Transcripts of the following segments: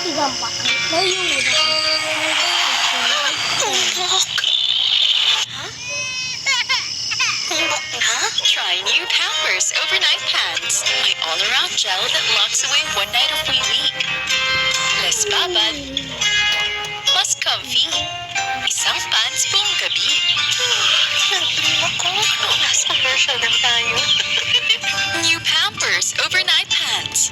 Gampang. Layo na. Try new Pampers Overnight Pants. May all-around gel that locks away one night of week. Less babad, mas comfy. Isang pants buong gabi. Nagpring ako. Nasa commercial lang tayo. New Pampers Overnight Pants.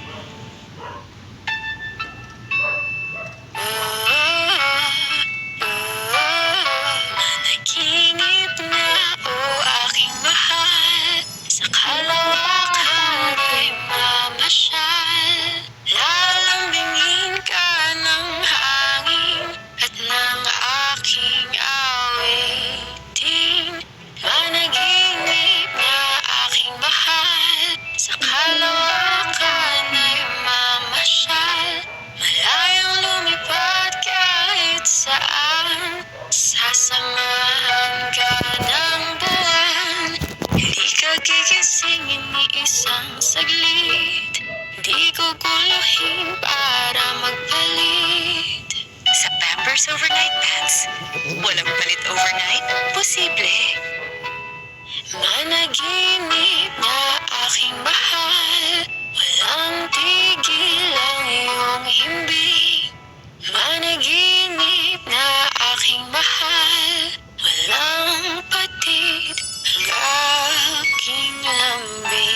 Nanaginip na, oh aking mahal. Sa kalawakan ay mamasyal. Lalambingin ka ng hangin at ng aking awitin. Managinip na aking mahal. Sa kalawakan ay mamasyal. Malayang lumipad kahit saan. Sasamahan ka ng buwan. Hindi ka gigisingin ni isang saglit. Di ko guluhin para magpalit. Sa Pampers Overnight Pants, walang palit overnight, posible. Managinip na aking mahal. Walang tigil ang iyong himbing. Managinip na aking mahal. Walang patid ang aking lambing.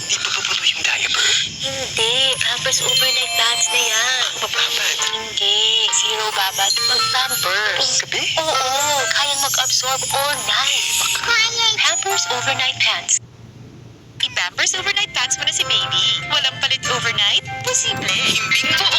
Di pa papulo yung diaper? Hindi, Pampers Overnight Pants na yan. Mababad. Hindi, zero babad. Mag-Pampers. Gabi? Oo, kayang mag-absorb all night. Pampers Overnight Pants. I-Pampers Overnight Pants mo na si baby. Walang palit overnight? Posible. Himbing buo.